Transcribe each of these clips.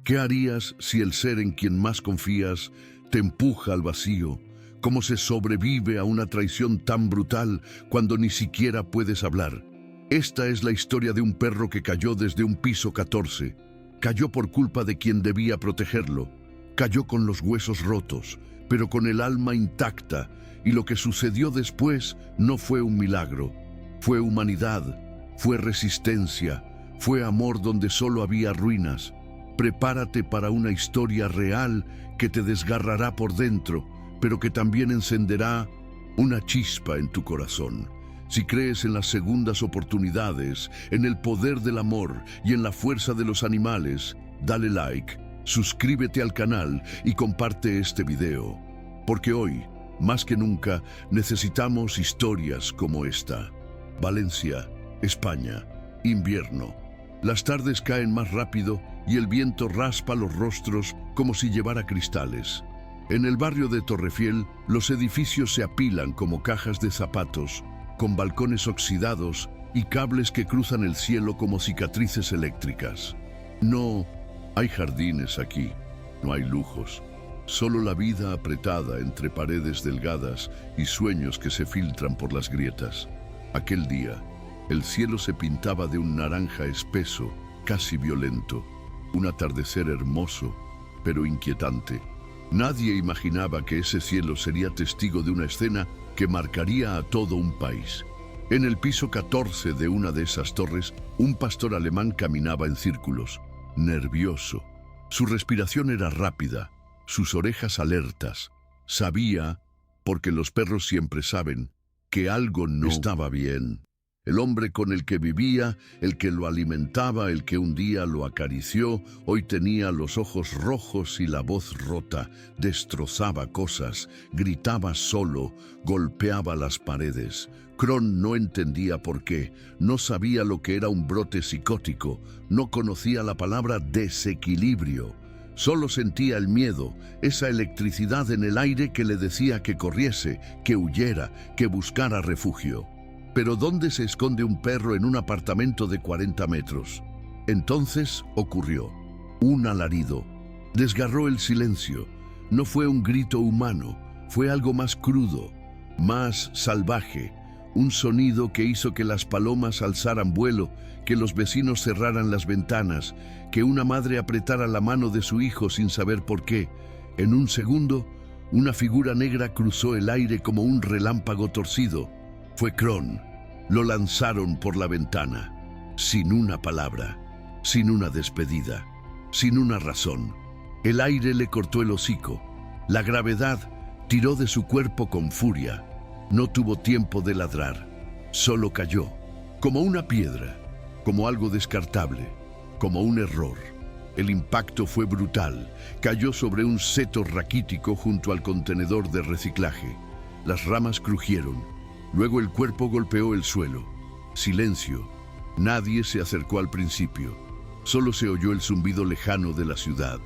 ¿Qué harías si el ser en quien más confías te empuja al vacío? ¿Cómo se sobrevive a una traición tan brutal cuando ni siquiera puedes hablar? Esta es la historia de un perro que cayó desde un piso 14. Cayó por culpa de quien debía protegerlo. Cayó con los huesos rotos, pero con el alma intacta, y lo que sucedió después no fue un milagro. Fue humanidad, fue resistencia, fue amor donde solo había ruinas. Prepárate para una historia real que te desgarrará por dentro, pero que también encenderá una chispa en tu corazón. Si crees en las segundas oportunidades, en el poder del amor y en la fuerza de los animales, dale like, suscríbete al canal y comparte este video. Porque hoy, más que nunca, necesitamos historias como esta. Valencia, España, invierno. Las tardes caen más rápido y el viento raspa los rostros como si llevara cristales. En el barrio de Torrefiel, los edificios se apilan como cajas de zapatos, con balcones oxidados y cables que cruzan el cielo como cicatrices eléctricas. No hay jardines aquí, no hay lujos, solo la vida apretada entre paredes delgadas y sueños que se filtran por las grietas. Aquel día, el cielo se pintaba de un naranja espeso, casi violento, un atardecer hermoso, pero inquietante. Nadie imaginaba que ese cielo sería testigo de una escena que marcaría a todo un país. En el piso 14 de una de esas torres, un pastor alemán caminaba en círculos, nervioso. Su respiración era rápida, sus orejas alertas. Sabía, porque los perros siempre saben, que algo no estaba bien. El hombre con el que vivía, el que lo alimentaba, el que un día lo acarició, hoy tenía los ojos rojos y la voz rota, destrozaba cosas, gritaba solo, golpeaba las paredes. Kron no entendía por qué, no sabía lo que era un brote psicótico, no conocía la palabra desequilibrio. Solo sentía el miedo, esa electricidad en el aire que le decía que corriese, que huyera, que buscara refugio. Pero ¿dónde se esconde un perro en un apartamento de 40 metros? Entonces ocurrió. Un alarido. Desgarró el silencio. No fue un grito humano, fue algo más crudo, más salvaje. Un sonido que hizo que las palomas alzaran vuelo, que los vecinos cerraran las ventanas, que una madre apretara la mano de su hijo sin saber por qué. En un segundo, una figura negra cruzó el aire como un relámpago torcido. Fue Kron. Lo lanzaron por la ventana, sin una palabra, sin una despedida, sin una razón. El aire le cortó el hocico. La gravedad tiró de su cuerpo con furia. No tuvo tiempo de ladrar. Solo cayó, como una piedra, como algo descartable, como un error. El impacto fue brutal. Cayó sobre un seto raquítico junto al contenedor de reciclaje. Las ramas crujieron. Luego el cuerpo golpeó el suelo. Silencio. Nadie se acercó al principio. Solo se oyó el zumbido lejano de la ciudad,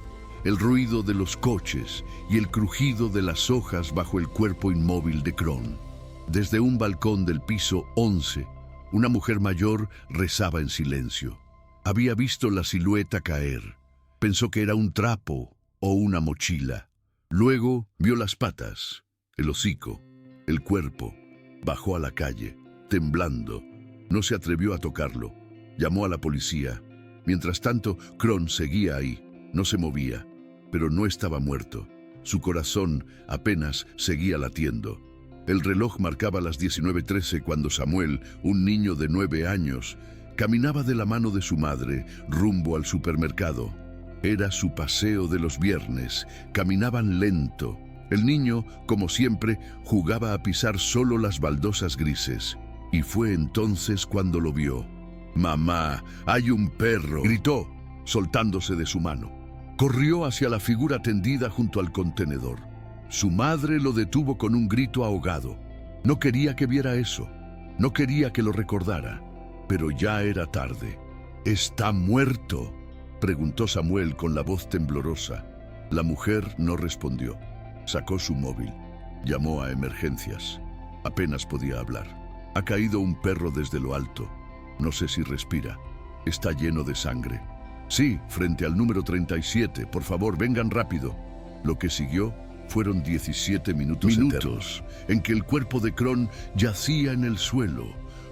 el ruido de los coches y el crujido de las hojas bajo el cuerpo inmóvil de Kron. Desde un balcón del piso 11, una mujer mayor rezaba en silencio. Había visto la silueta caer. Pensó que era un trapo o una mochila. Luego vio las patas, el hocico, el cuerpo. Bajó a la calle, temblando. No se atrevió a tocarlo. Llamó a la policía. Mientras tanto, Kron seguía ahí. No se movía, pero no estaba muerto. Su corazón apenas seguía latiendo. El reloj marcaba las 19:13 cuando Samuel, un niño de 9 años, caminaba de la mano de su madre rumbo al supermercado. Era su paseo de los viernes. Caminaban lento. El niño, como siempre, jugaba a pisar solo las baldosas grises. Y fue entonces cuando lo vio. «¡Mamá, hay un perro!», gritó, soltándose de su mano. Corrió hacia la figura tendida junto al contenedor. Su madre lo detuvo con un grito ahogado. No quería que viera eso. No quería que lo recordara. Pero ya era tarde. «¿Está muerto?», preguntó Samuel con la voz temblorosa. La mujer no respondió. Sacó su móvil. Llamó a emergencias. Apenas podía hablar. «Ha caído un perro desde lo alto. No sé si respira. Está lleno de sangre». Sí, frente al número 37. Por favor, vengan rápido. Lo que siguió fueron 17 minutos eternos, en que el cuerpo de Kron yacía en el suelo,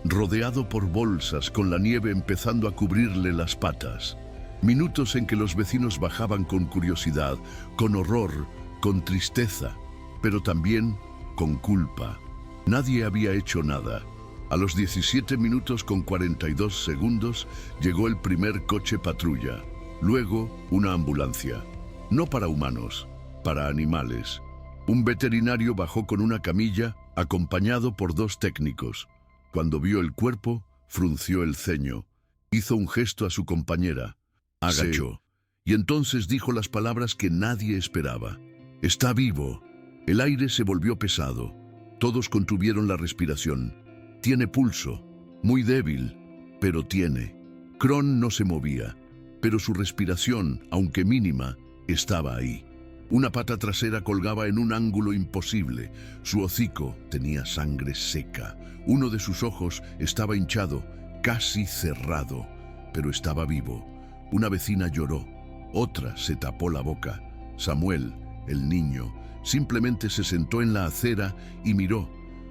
rodeado por bolsas, con la nieve empezando a cubrirle las patas. Minutos en que los vecinos bajaban con curiosidad, con horror, con tristeza, pero también con culpa. Nadie había hecho nada. A los 17 minutos con 42 segundos llegó el primer coche patrulla, luego una ambulancia. No para humanos, para animales. Un veterinario bajó con una camilla, acompañado por 2 técnicos. Cuando vio el cuerpo, frunció el ceño. Hizo un gesto a su compañera. Agachó. Y entonces dijo las palabras que nadie esperaba. «Está vivo». El aire se volvió pesado. Todos contuvieron la respiración. Tiene pulso, muy débil, pero tiene. Kron no se movía, pero su respiración, aunque mínima, estaba ahí. Una pata trasera colgaba en un ángulo imposible. Su hocico tenía sangre seca. Uno de sus ojos estaba hinchado, casi cerrado, pero estaba vivo. Una vecina lloró. Otra se tapó la boca. Samuel, el niño, simplemente se sentó en la acera y miró.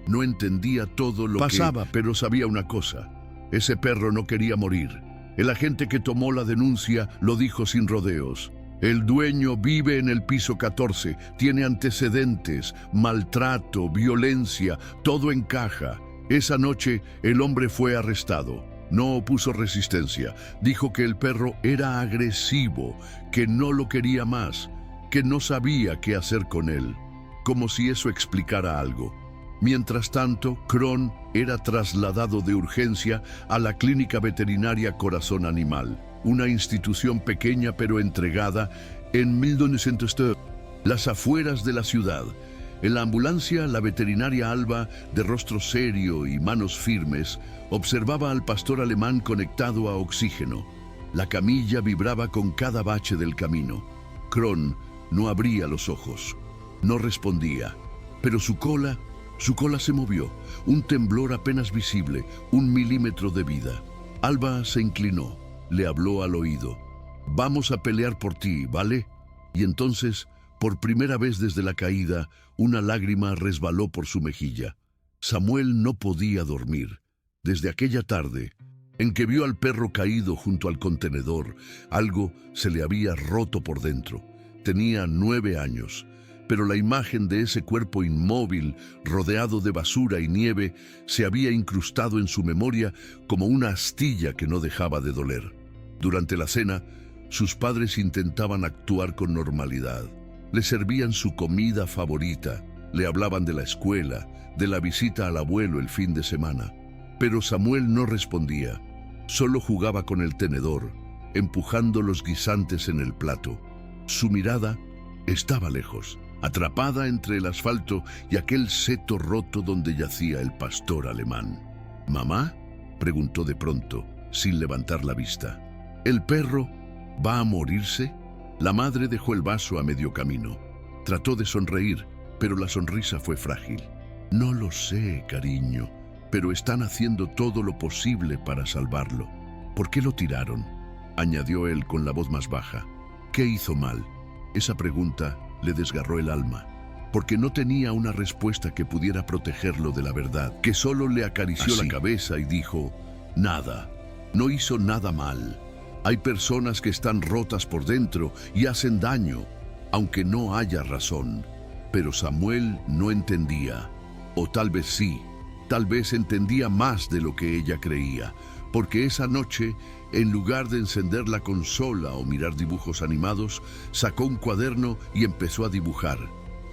No entendía todo lo que pasaba, pero sabía una cosa. Ese perro no quería morir. El agente que tomó la denuncia lo dijo sin rodeos. El dueño vive en el piso 14, tiene antecedentes, maltrato, violencia, todo encaja. Esa noche el hombre fue arrestado. No opuso resistencia. Dijo que el perro era agresivo, que no lo quería más, que no sabía qué hacer con él. Como si eso explicara algo. Mientras tanto, Kron era trasladado de urgencia a la clínica veterinaria Corazón Animal, una institución pequeña pero entregada en 1900, las afueras de la ciudad. En la ambulancia, la veterinaria Alba, de rostro serio y manos firmes, observaba al pastor alemán conectado a oxígeno. La camilla vibraba con cada bache del camino. Kron no abría los ojos, no respondía, pero su cola se movió, un temblor apenas visible, 1 milímetro de vida. Alba se inclinó, le habló al oído. «Vamos a pelear por ti, ¿vale?» Y entonces, por primera vez desde la caída, una lágrima resbaló por su mejilla. Samuel no podía dormir. Desde aquella tarde, en que vio al perro caído junto al contenedor, algo se le había roto por dentro. Tenía 9 años. Pero la imagen de ese cuerpo inmóvil, rodeado de basura y nieve, se había incrustado en su memoria como una astilla que no dejaba de doler. Durante la cena, sus padres intentaban actuar con normalidad. Le servían su comida favorita, le hablaban de la escuela, de la visita al abuelo el fin de semana. Pero Samuel no respondía, solo jugaba con el tenedor, empujando los guisantes en el plato. Su mirada estaba lejos, atrapada entre el asfalto y aquel seto roto donde yacía el pastor alemán. «¿Mamá?», preguntó de pronto, sin levantar la vista. «¿El perro va a morirse?». La madre dejó el vaso a medio camino. Trató de sonreír, pero la sonrisa fue frágil. «No lo sé, cariño, pero están haciendo todo lo posible para salvarlo». «¿Por qué lo tiraron?», añadió él con la voz más baja. «¿Qué hizo mal?». Esa pregunta le desgarró el alma, porque no tenía una respuesta que pudiera protegerlo de la verdad, que solo le acarició la cabeza y dijo: «Nada, no hizo nada mal. Hay personas que están rotas por dentro y hacen daño, aunque no haya razón». Pero Samuel no entendía, o tal vez sí, tal vez entendía más de lo que ella creía, porque esa noche, en lugar de encender la consola o mirar dibujos animados, sacó un cuaderno y empezó a dibujar.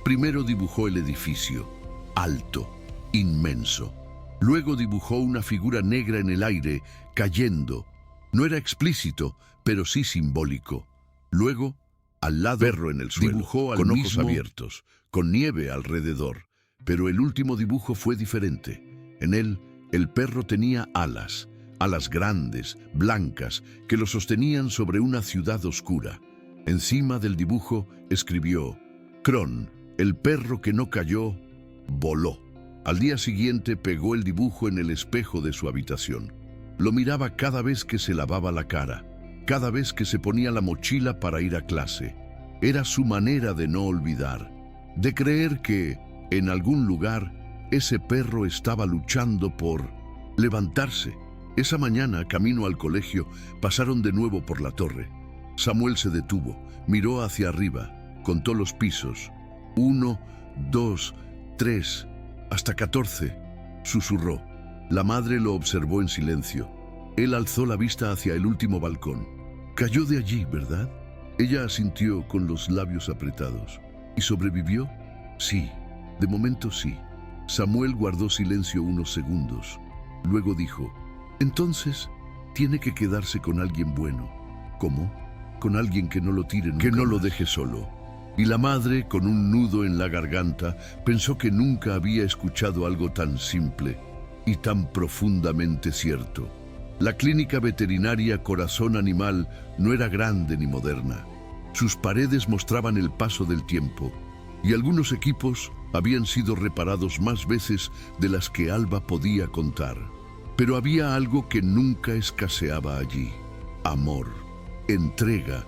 Primero dibujó el edificio, alto, inmenso. Luego dibujó una figura negra en el aire, cayendo. No era explícito, pero sí simbólico. Luego, al lado, perro en el suelo, dibujó con ojos abiertos, con nieve alrededor. Pero el último dibujo fue diferente. En él, el perro tenía alas grandes, blancas, que lo sostenían sobre una ciudad oscura. Encima del dibujo escribió: «Kron, el perro que no cayó, voló». Al día siguiente pegó el dibujo en el espejo de su habitación. Lo miraba cada vez que se lavaba la cara. cada vez que se ponía la mochila para ir a clase. Era su manera de no olvidar, de creer que, en algún lugar, ese perro estaba luchando por levantarse. Esa mañana, camino al colegio, pasaron de nuevo por la torre. Samuel se detuvo, miró hacia arriba, contó los pisos. 1, 2, 3, hasta 14, susurró. La madre lo observó en silencio. Él alzó la vista hacia el último balcón. Cayó de allí, ¿verdad? Ella asintió con los labios apretados. ¿Y sobrevivió? Sí, de momento sí. Samuel guardó silencio unos segundos. Luego dijo, entonces, tiene que quedarse con alguien bueno. ¿Cómo? Con alguien que no lo tire nunca, que no lo deje solo. Y la madre, con un nudo en la garganta, pensó que nunca había escuchado algo tan simple y tan profundamente cierto. La clínica veterinaria Corazón Animal no era grande ni moderna. Sus paredes mostraban el paso del tiempo, y algunos equipos habían sido reparados más veces de las que Alba podía contar. Pero había algo que nunca escaseaba allí: amor, entrega,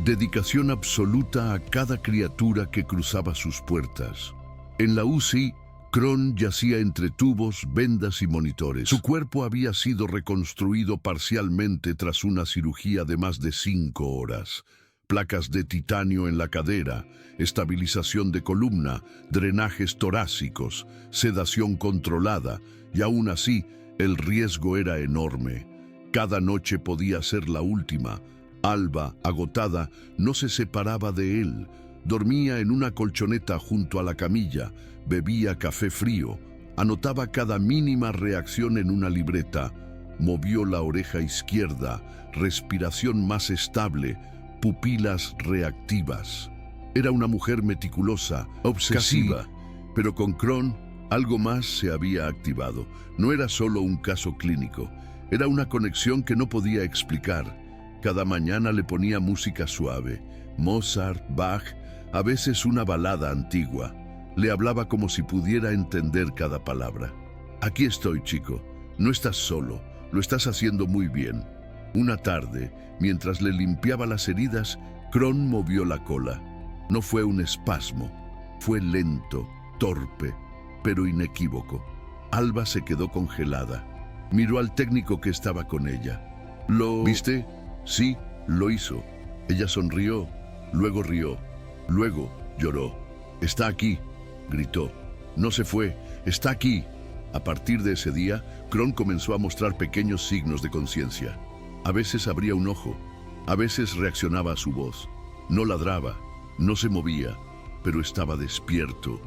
dedicación absoluta a cada criatura que cruzaba sus puertas. En la UCI, Kron yacía entre tubos, vendas y monitores. Su cuerpo había sido reconstruido parcialmente tras una cirugía de más de 5 horas. Placas de titanio en la cadera, estabilización de columna, drenajes torácicos, sedación controlada, y aún así, el riesgo era enorme. Cada noche podía ser la última. Alba, agotada, no se separaba de él. Dormía en una colchoneta junto a la camilla, bebía café frío, anotaba cada mínima reacción en una libreta, movió la oreja izquierda, respiración más estable, pupilas reactivas. Era una mujer meticulosa, obsesiva, pero con Kron algo más se había activado. No era solo un caso clínico, era una conexión que no podía explicar. Cada mañana le ponía música suave, Mozart, Bach, a veces una balada antigua. Le hablaba como si pudiera entender cada palabra. Aquí estoy, chico. No estás solo. Lo estás haciendo muy bien. Una tarde, mientras le limpiaba las heridas, Kron movió la cola. No fue un espasmo. Fue lento, torpe, pero inequívoco. Alba se quedó congelada. Miró al técnico que estaba con ella. ¿Viste? Sí, lo hizo. Ella sonrió, luego rió, luego lloró. Está aquí, gritó. No se fue, está aquí. A partir de ese día, Kron comenzó a mostrar pequeños signos de conciencia. A veces abría un ojo, a veces reaccionaba a su voz. No ladraba, no se movía, pero estaba despierto,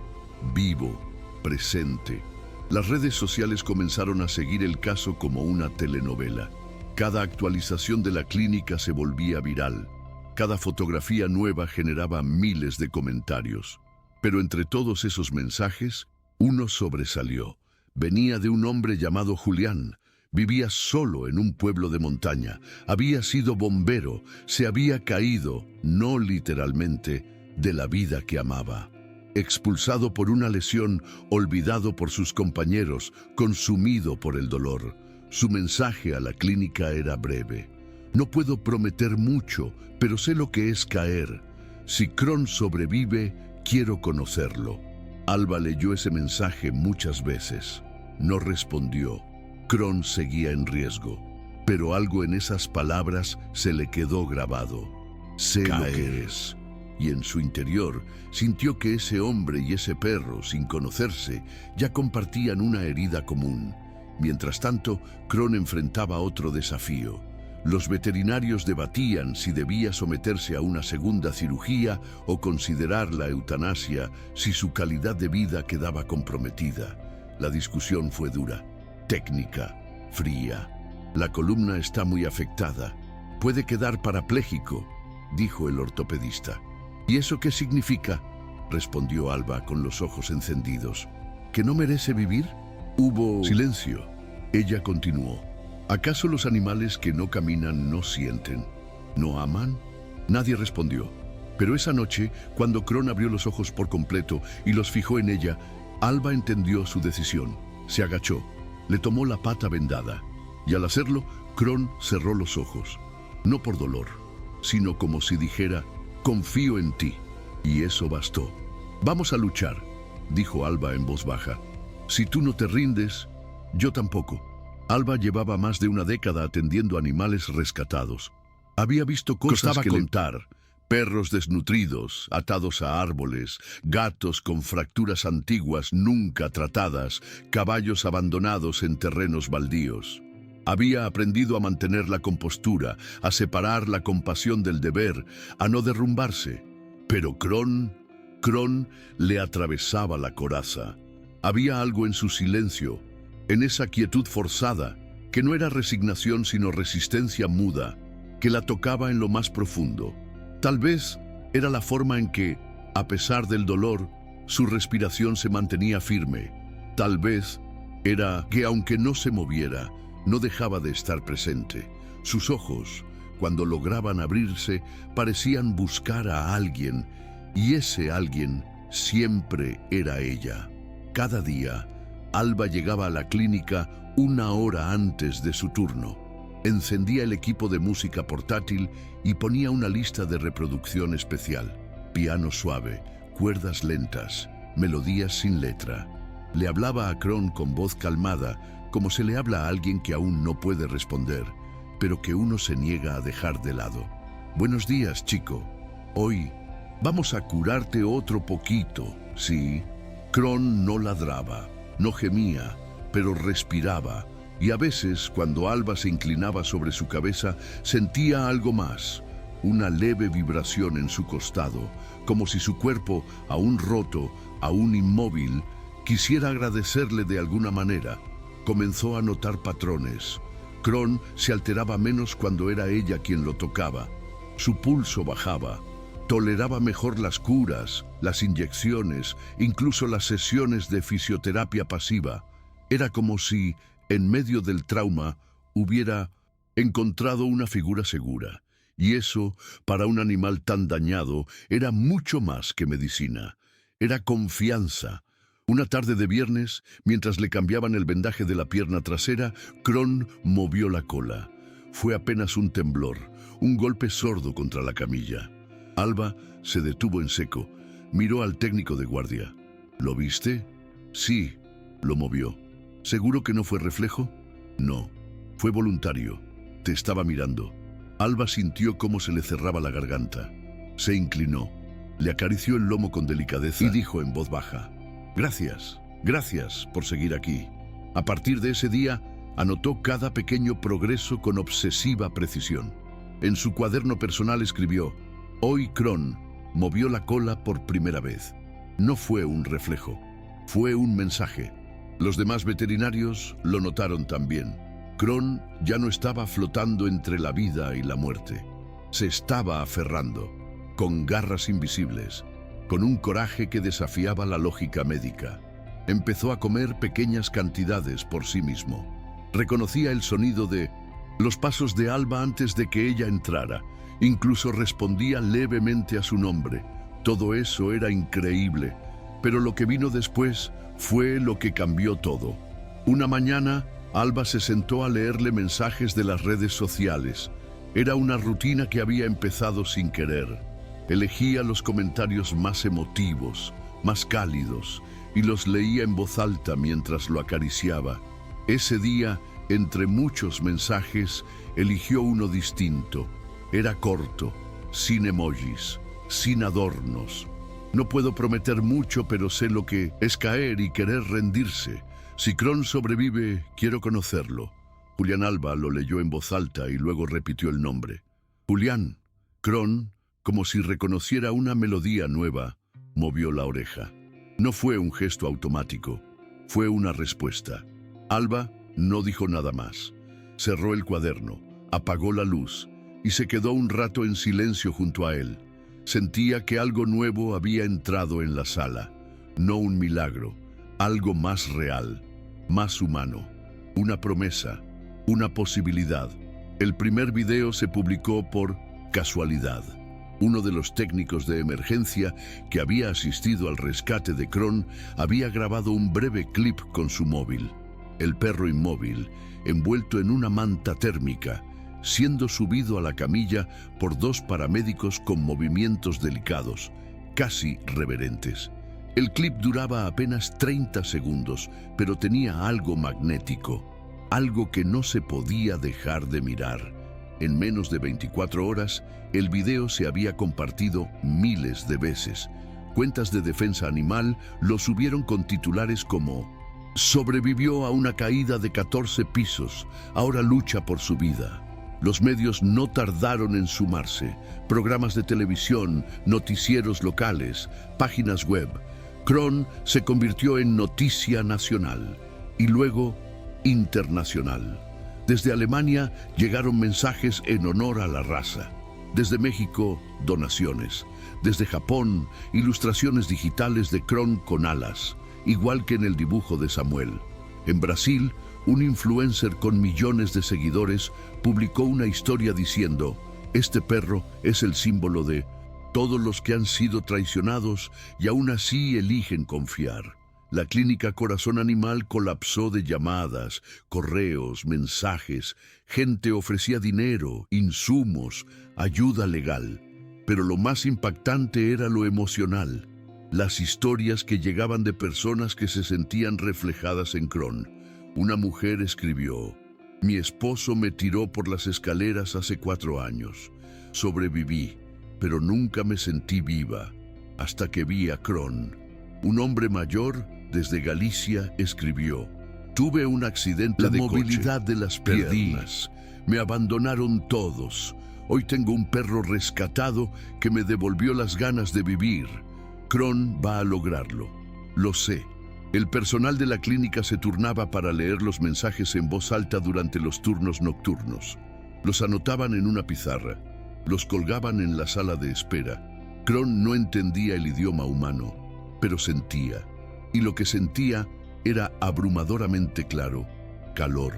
vivo, presente. Las redes sociales comenzaron a seguir el caso como una telenovela. Cada actualización de la clínica se volvía viral. Cada fotografía nueva generaba miles de comentarios. Pero entre todos esos mensajes, uno sobresalió. Venía de un hombre llamado Julián. Vivía solo en un pueblo de montaña. Había sido bombero. Se había caído, no literalmente, de la vida que amaba. Expulsado por una lesión, olvidado por sus compañeros, consumido por el dolor. Su mensaje a la clínica era breve. No puedo prometer mucho, pero sé lo que es caer. Si Kron sobrevive, quiero conocerlo. Alba leyó ese mensaje muchas veces. No respondió. Kron seguía en riesgo. Pero algo en esas palabras se le quedó grabado. Sé lo que es. Y en su interior sintió que ese hombre y ese perro, sin conocerse, ya compartían una herida común. Mientras tanto, Kron enfrentaba otro desafío. Los veterinarios debatían si debía someterse a una segunda cirugía o considerar la eutanasia si su calidad de vida quedaba comprometida. La discusión fue dura, técnica, fría. La columna está muy afectada. Puede quedar parapléjico, dijo el ortopedista. ¿Y eso qué significa?, respondió Alba con los ojos encendidos. ¿Que no merece vivir? Hubo silencio. Ella continuó. ¿Acaso los animales que no caminan no sienten? ¿No aman? Nadie respondió. Pero esa noche, cuando Kron abrió los ojos por completo y los fijó en ella, Alba entendió su decisión. Se agachó, le tomó la pata vendada, y al hacerlo, Kron cerró los ojos. no por dolor, sino como si dijera, confío en ti. Y eso bastó. Vamos a luchar, dijo Alba en voz baja. Si tú no te rindes, yo tampoco. Alba llevaba más de una década atendiendo animales rescatados. Había visto cosas que contar. Perros desnutridos, atados a árboles, gatos con fracturas antiguas nunca tratadas, caballos abandonados en terrenos baldíos. Había aprendido a mantener la compostura, a separar la compasión del deber, a no derrumbarse. Pero Kron le atravesaba la coraza. Había algo en su silencio, en esa quietud forzada, que no era resignación sino resistencia muda, que la tocaba en lo más profundo. Tal vez era la forma en que, a pesar del dolor, su respiración se mantenía firme. Tal vez era que, aunque no se moviera, no dejaba de estar presente. Sus ojos, cuando lograban abrirse, parecían buscar a alguien, y ese alguien siempre era ella. Cada día, Alba llegaba a la clínica 1 hora antes de su turno. Encendía el equipo de música portátil y ponía una lista de reproducción especial. Piano suave, cuerdas lentas, melodías sin letra. Le hablaba a Kron con voz calmada, como se le habla a alguien que aún no puede responder, pero que uno se niega a dejar de lado. Buenos días, chico. Hoy vamos a curarte otro poquito, ¿sí? Kron no ladraba, no gemía, pero respiraba. Y a veces, cuando Alba se inclinaba sobre su cabeza, sentía algo más, una leve vibración en su costado, como si su cuerpo, aún roto, aún inmóvil, quisiera agradecerle de alguna manera. Comenzó a notar patrones. Kron se alteraba menos cuando era ella quien lo tocaba. Su pulso bajaba. Toleraba mejor las curas, las inyecciones, incluso las sesiones de fisioterapia pasiva. Era como si, en medio del trauma, hubiera encontrado una figura segura. Y eso, para un animal tan dañado, era mucho más que medicina. Era confianza. Una tarde de viernes, mientras le cambiaban el vendaje de la pierna trasera, Kron movió la cola. Fue apenas un temblor, un golpe sordo contra la camilla. Alba se detuvo en seco. Miró al técnico de guardia. ¿Lo viste? Sí, lo movió. ¿Seguro que no fue reflejo? No, fue voluntario. Te estaba mirando. Alba sintió cómo se le cerraba la garganta. Se inclinó, le acarició el lomo con delicadeza y dijo en voz baja, gracias por seguir aquí. A partir de ese día, anotó cada pequeño progreso con obsesiva precisión. En su cuaderno personal escribió, hoy Kron movió la cola por primera vez. No fue un reflejo, fue un mensaje. Los demás veterinarios lo notaron también. Kron ya no estaba flotando entre la vida y la muerte. Se estaba aferrando, con garras invisibles, con un coraje que desafiaba la lógica médica. Empezó a comer pequeñas cantidades por sí mismo. Reconocía el sonido de los pasos de Alba antes de que ella entrara. Incluso respondía levemente a su nombre. Todo eso era increíble, pero lo que vino después fue lo que cambió todo. Una mañana, Alba se sentó a leerle mensajes de las redes sociales. Era una rutina que había empezado sin querer. Elegía los comentarios más emotivos, más cálidos, y los leía en voz alta mientras lo acariciaba. Ese día, entre muchos mensajes, eligió uno distinto. Era corto, sin emojis, sin adornos. No puedo prometer mucho, pero sé lo que es caer y querer rendirse. Si Kron sobrevive, quiero conocerlo. Julián Alba lo leyó en voz alta y luego repitió el nombre. Julián. Kron, como si reconociera una melodía nueva, movió la oreja. No fue un gesto automático, fue una respuesta. Alba no dijo nada más. Cerró el cuaderno, apagó la luz y se quedó un rato en silencio junto a él. Sentía que algo nuevo había entrado en la sala. No un milagro, algo más real, más humano. Una promesa, una posibilidad. El primer video se publicó por casualidad. Uno de los técnicos de emergencia que había asistido al rescate de Kron había grabado un breve clip con su móvil. El perro inmóvil, envuelto en una manta térmica, siendo subido a la camilla por dos paramédicos con movimientos delicados, casi reverentes. El clip duraba apenas 30 segundos, pero tenía algo magnético, algo que no se podía dejar de mirar. En menos de 24 horas, el video se había compartido miles de veces. Cuentas de defensa animal lo subieron con titulares como «Sobrevivió a una caída de 14 pisos, ahora lucha por su vida». Los medios no tardaron en sumarse. Programas de televisión, noticieros locales, páginas web. Kron se convirtió en noticia nacional y luego internacional. Desde Alemania llegaron mensajes en honor a la raza. Desde México, donaciones. Desde Japón, ilustraciones digitales de Kron con alas, igual que en el dibujo de Samuel. En Brasil, un influencer con millones de seguidores publicó una historia diciendo: «Este perro es el símbolo de todos los que han sido traicionados y aún así eligen confiar». La clínica Corazón Animal colapsó de llamadas, correos, mensajes. Gente ofrecía dinero, insumos, ayuda legal. Pero lo más impactante era lo emocional. Las historias que llegaban de personas que se sentían reflejadas en Kron. Una mujer escribió: «Mi esposo me tiró por las escaleras hace 4 años. Sobreviví, pero nunca me sentí viva, hasta que vi a Kron». Un hombre mayor, desde Galicia, escribió: «Tuve un accidente de movilidad de las piernas. Me abandonaron todos. Hoy tengo un perro rescatado que me devolvió las ganas de vivir. Kron va a lograrlo. Lo sé». El personal de la clínica se turnaba para leer los mensajes en voz alta durante los turnos nocturnos. Los anotaban en una pizarra. Los colgaban en la sala de espera. Kron no entendía el idioma humano, pero sentía. Y lo que sentía era abrumadoramente claro: calor,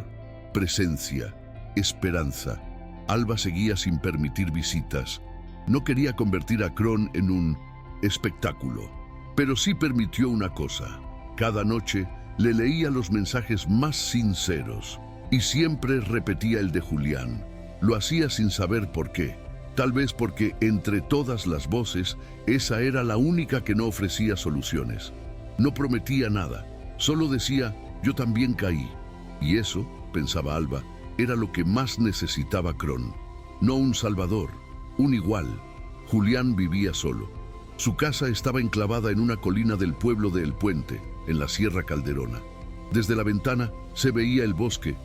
presencia, esperanza. Alba seguía sin permitir visitas. No quería convertir a Kron en un espectáculo, pero sí permitió una cosa. Cada noche le leía los mensajes más sinceros y siempre repetía el de Julián. Lo hacía sin saber por qué. Tal vez porque entre todas las voces, esa era la única que no ofrecía soluciones. No prometía nada, solo decía: «Yo también caí». Y eso, pensaba Alba, era lo que más necesitaba Kron. No un salvador, un igual. Julián vivía solo. Su casa estaba enclavada en una colina del pueblo de El Puente, en la Sierra Calderona. Desde la ventana se veía el bosque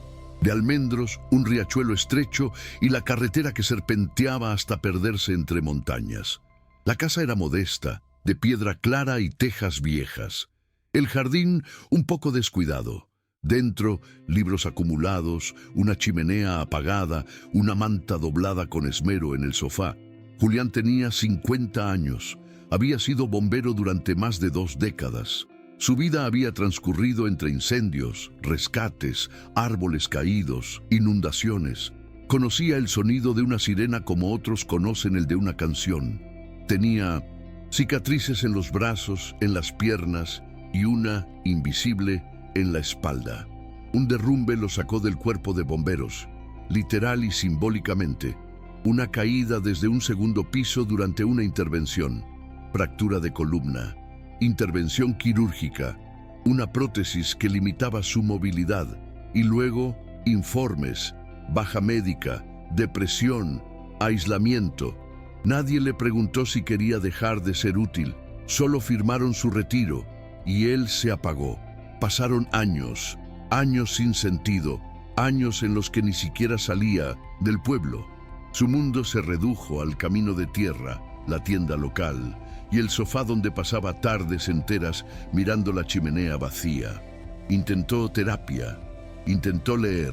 de almendros, un riachuelo estrecho y la carretera que serpenteaba hasta perderse entre montañas. La casa era modesta, de piedra clara y tejas viejas. El jardín un poco descuidado. Dentro, libros acumulados, una chimenea apagada, una manta doblada con esmero en el sofá. Julián tenía 50 años. Había sido bombero durante más de 2 décadas. Su vida había transcurrido entre incendios, rescates, árboles caídos, inundaciones. Conocía el sonido de una sirena como otros conocen el de una canción. Tenía cicatrices en los brazos, en las piernas y una, invisible, en la espalda. Un derrumbe lo sacó del cuerpo de bomberos, literal y simbólicamente. Una caída desde un 2º piso durante una intervención. Fractura de columna. Intervención quirúrgica, una prótesis que limitaba su movilidad y luego informes, baja médica, depresión, aislamiento. Nadie le preguntó si quería dejar de ser útil, solo firmaron su retiro y él se apagó. Pasaron años, años sin sentido, años en los que ni siquiera salía del pueblo. Su mundo se redujo al camino de tierra, la tienda local y el sofá donde pasaba tardes enteras mirando la chimenea vacía. Intentó terapia, intentó leer,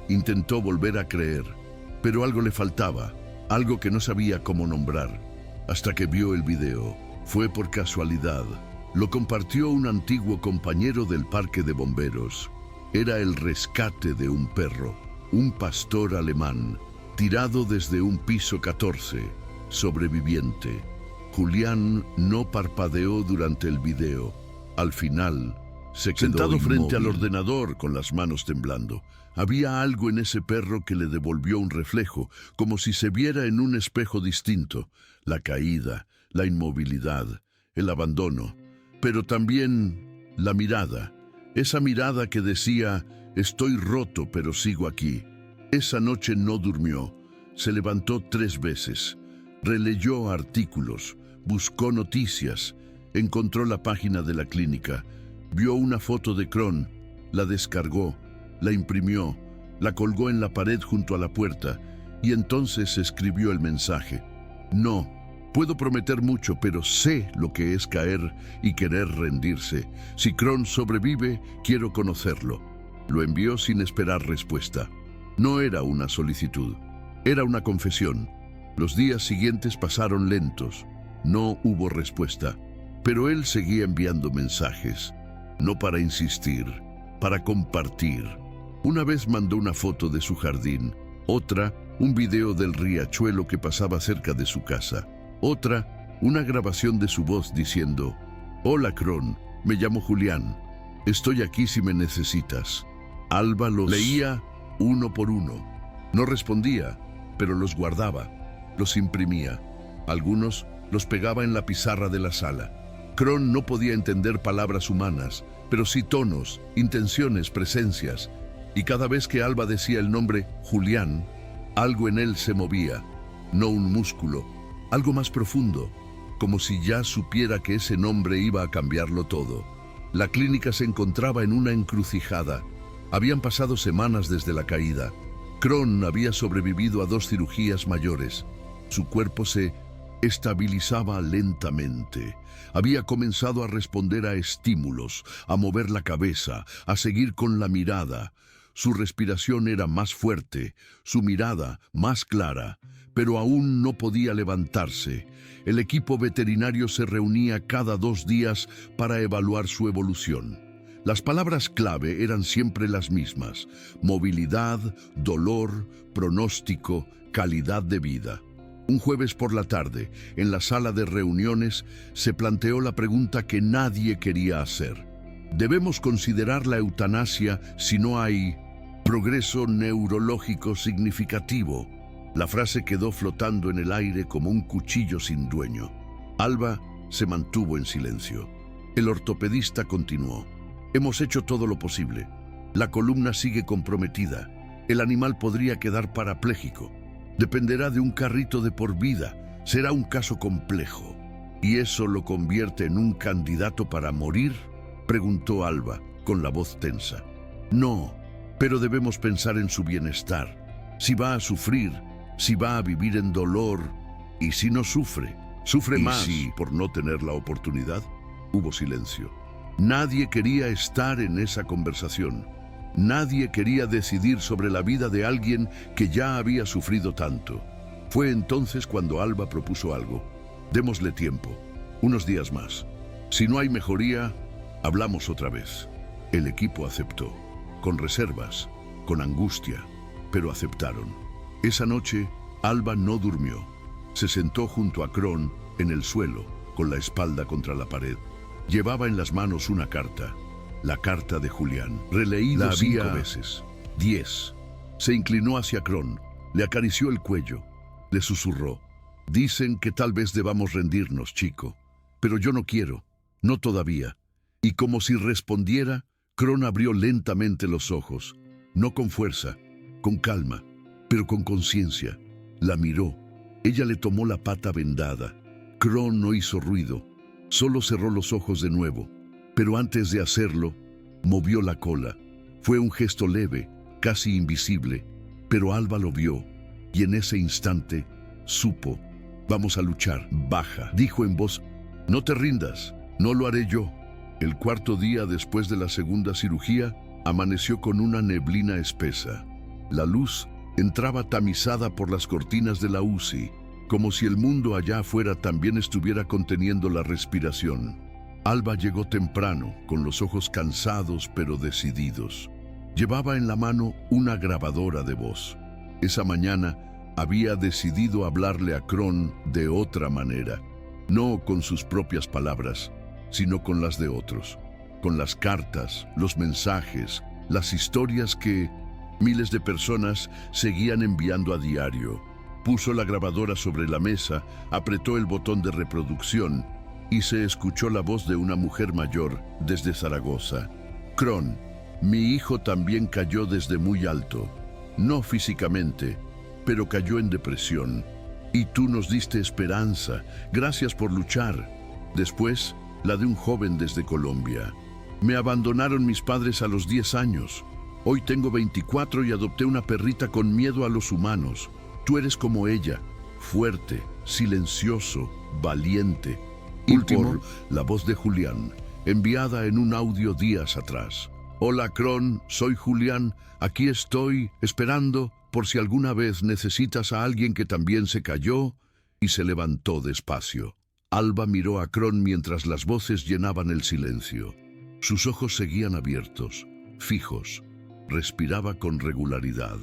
intentó volver a creer, pero algo le faltaba, algo que no sabía cómo nombrar, hasta que vio el video. Fue por casualidad. Lo compartió un antiguo compañero del parque de bomberos. Era el rescate de un perro, un pastor alemán, tirado desde un piso 14, sobreviviente. Julián no parpadeó durante el video. Al final, Se quedó sentado frente al inmóvil. ordenador con las manos temblando. Había algo en ese perro que le devolvió un reflejo, como si se viera en un espejo distinto. La caída, la inmovilidad, el abandono, pero también la mirada. Esa mirada que decía, estoy roto pero sigo aquí. Esa noche no durmió. Se levantó 3 veces. Releyó artículos, buscó noticias, encontró la página de la clínica, vio una foto de Kron, la descargó, la imprimió, la colgó en la pared junto a la puerta y entonces escribió el mensaje. No, puedo prometer mucho, pero sé lo que es caer y querer rendirse. Si Kron sobrevive, quiero conocerlo. Lo envió sin esperar respuesta. No era una solicitud, era una confesión. Los días siguientes pasaron lentos. No hubo respuesta, pero él seguía enviando mensajes. No para insistir, para compartir. Una vez mandó una foto de su jardín, otra, un video del riachuelo que pasaba cerca de su casa, otra, una grabación de su voz diciendo, «Hola, Kron, me llamo Julián. Estoy aquí si me necesitas». Alba los leía uno por uno. No respondía, pero los guardaba, los imprimía. Algunos los pegaba en la pizarra de la sala. Kron no podía entender palabras humanas, pero sí tonos, intenciones, presencias. Y cada vez que Alba decía el nombre Julián, algo en él se movía, no un músculo, algo más profundo, como si ya supiera que ese nombre iba a cambiarlo todo. La clínica se encontraba en una encrucijada. Habían pasado semanas desde la caída. Kron había sobrevivido a 2 cirugías mayores. Su cuerpo se estabilizaba lentamente. Había comenzado a responder a estímulos, a mover la cabeza, a seguir con la mirada. Su respiración era más fuerte, su mirada más clara, pero aún no podía levantarse. El equipo veterinario se reunía cada 2 días para evaluar su evolución. Las palabras clave eran siempre las mismas: movilidad, dolor, pronóstico, calidad de vida. Un jueves por la tarde, en la sala de reuniones, se planteó la pregunta que nadie quería hacer. ¿Debemos considerar la eutanasia si no hay progreso neurológico significativo? La frase quedó flotando en el aire como un cuchillo sin dueño. Alba se mantuvo en silencio. El ortopedista continuó. Hemos hecho todo lo posible. La columna sigue comprometida. El animal podría quedar parapléjico. Dependerá de un carrito de por vida. Será un caso complejo. ¿Y eso lo convierte en un candidato para morir?, preguntó Alba, con la voz tensa. No, pero debemos pensar en su bienestar. Si va a sufrir, si va a vivir en dolor, y si no sufre, sufre más. ¿Y si por no tener la oportunidad? Hubo silencio. Nadie quería estar en esa conversación. Nadie quería decidir sobre la vida de alguien que ya había sufrido tanto. Fue entonces cuando Alba propuso algo. Démosle tiempo, unos días más. Si no hay mejoría, hablamos otra vez. El equipo aceptó, con reservas, con angustia, pero aceptaron. Esa noche, Alba no durmió. Se sentó junto a Kron en el suelo, con la espalda contra la pared. Llevaba en las manos una carta, la carta de Julián, releída 5 veces, 10. Se inclinó hacia Kron, le acarició el cuello, le susurró. Dicen que tal vez debamos rendirnos, chico, pero yo no quiero, no todavía. Y como si respondiera, Kron abrió lentamente los ojos, no con fuerza, con calma, pero con conciencia. La miró. Ella le tomó la pata vendada. Kron no hizo ruido, solo cerró los ojos de nuevo, pero antes de hacerlo, movió la cola. Fue un gesto leve, casi invisible, pero Alba lo vio, y en ese instante supo. Vamos a luchar. Baja, dijo en voz. No te rindas, no lo haré yo. El 4.º día después de la segunda cirugía, amaneció con una neblina espesa. La luz entraba tamizada por las cortinas de la UCI, como si el mundo allá afuera también estuviera conteniendo la respiración. Alba llegó temprano, con los ojos cansados pero decididos. Llevaba en la mano una grabadora de voz. Esa mañana había decidido hablarle a Kron de otra manera, no con sus propias palabras, sino con las de otros, con las cartas, los mensajes, las historias que miles de personas seguían enviando a diario. Puso la grabadora sobre la mesa, apretó el botón de reproducción y se escuchó la voz de una mujer mayor desde Zaragoza. Kron, mi hijo también cayó desde muy alto. No físicamente, pero cayó en depresión. Y tú nos diste esperanza. Gracias por luchar. Después, la de un joven desde Colombia. Me abandonaron mis padres a los 10 años. Hoy tengo 24 y adopté una perrita con miedo a los humanos. Tú eres como ella, fuerte, silencioso, valiente. Último, la voz de Julián, enviada en un audio días atrás. Hola, Kron, soy Julián. Aquí estoy, esperando por si alguna vez necesitas a alguien que también se cayó y se levantó despacio. Alba miró a Kron mientras las voces llenaban el silencio. Sus ojos seguían abiertos, fijos. Respiraba con regularidad.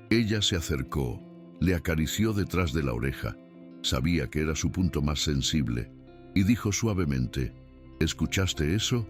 Ella se acercó, le acarició detrás de la oreja. Sabía que era su punto más sensible. Y dijo suavemente, ¿escuchaste eso?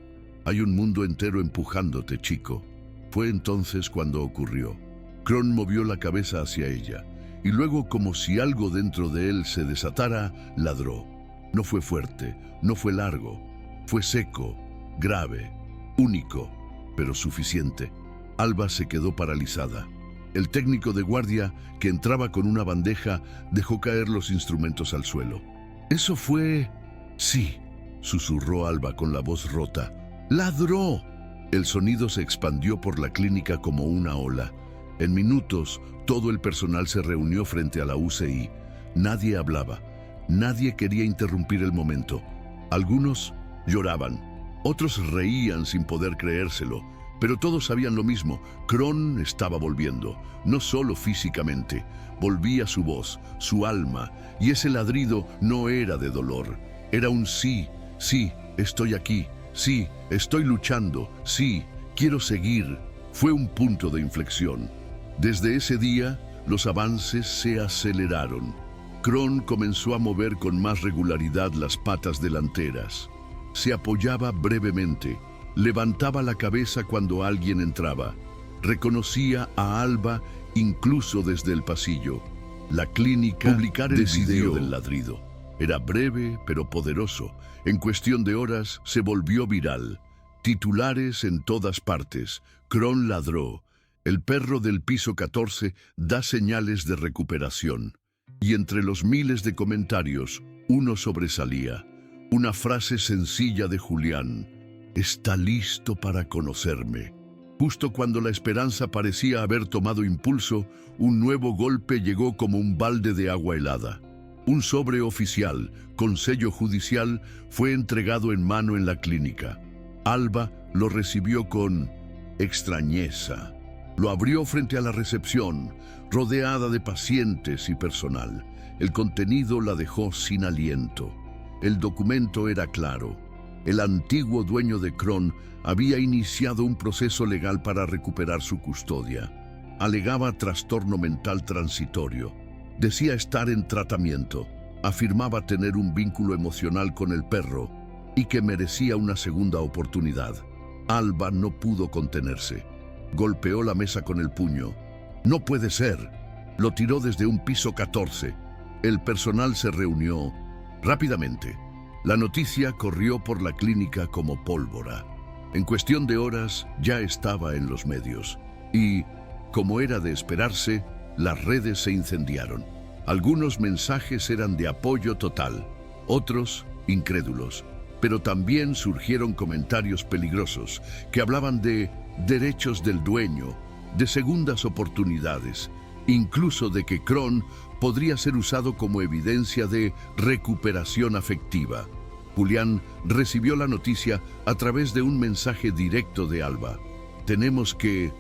Hay un mundo entero empujándote, chico. Fue entonces cuando ocurrió. Kron movió la cabeza hacia ella, y luego, como si algo dentro de él se desatara, ladró. No fue fuerte, no fue largo, fue seco, grave, único, pero suficiente. Alba se quedó paralizada. El técnico de guardia, que entraba con una bandeja, dejó caer los instrumentos al suelo. «Eso fue...» «Sí», susurró Alba con la voz rota. «¡Ladró!». El sonido se expandió por la clínica como una ola. En minutos, todo el personal se reunió frente a la UCI. Nadie hablaba. Nadie quería interrumpir el momento. Algunos lloraban. Otros reían sin poder creérselo. Pero todos sabían lo mismo. Kron estaba volviendo. No solo físicamente. Volvía su voz, su alma. Y ese ladrido no era de dolor. Era un sí, sí, estoy aquí. Sí, estoy luchando. Sí, quiero seguir. Fue un punto de inflexión. Desde ese día, los avances se aceleraron. Kron comenzó a mover con más regularidad las patas delanteras. Se apoyaba brevemente, levantaba la cabeza cuando alguien entraba. Reconocía a Alba incluso desde el pasillo. La clínica publicar el video del ladrido. Era breve pero poderoso. En cuestión de horas se volvió viral. Titulares en todas partes. Kron ladró. El perro del piso 14 da señales de recuperación. Y entre los miles de comentarios, uno sobresalía. Una frase sencilla de Julián. Está listo para conocerme. Justo cuando la esperanza parecía haber tomado impulso, un nuevo golpe llegó como un balde de agua helada. Un sobre oficial, con sello judicial, fue entregado en mano en la clínica. Alba lo recibió con extrañeza. Lo abrió frente a la recepción, rodeada de pacientes y personal. El contenido la dejó sin aliento. El documento era claro. El antiguo dueño de Kron había iniciado un proceso legal para recuperar su custodia. Alegaba trastorno mental transitorio. Decía estar en tratamiento. Afirmaba tener un vínculo emocional con el perro y que merecía una segunda oportunidad. Alba no pudo contenerse. Golpeó la mesa con el puño. «No puede ser». Lo tiró desde un piso 14. El personal se reunió rápidamente. La noticia corrió por la clínica como pólvora. En cuestión de horas ya estaba en los medios. Y, como era de esperarse, las redes se incendiaron. Algunos mensajes eran de apoyo total, otros incrédulos. Pero también surgieron comentarios peligrosos que hablaban de derechos del dueño, de segundas oportunidades, incluso de que Kron podría ser usado como evidencia de recuperación afectiva. Julián recibió la noticia a través de un mensaje directo de Alba. «Tenemos que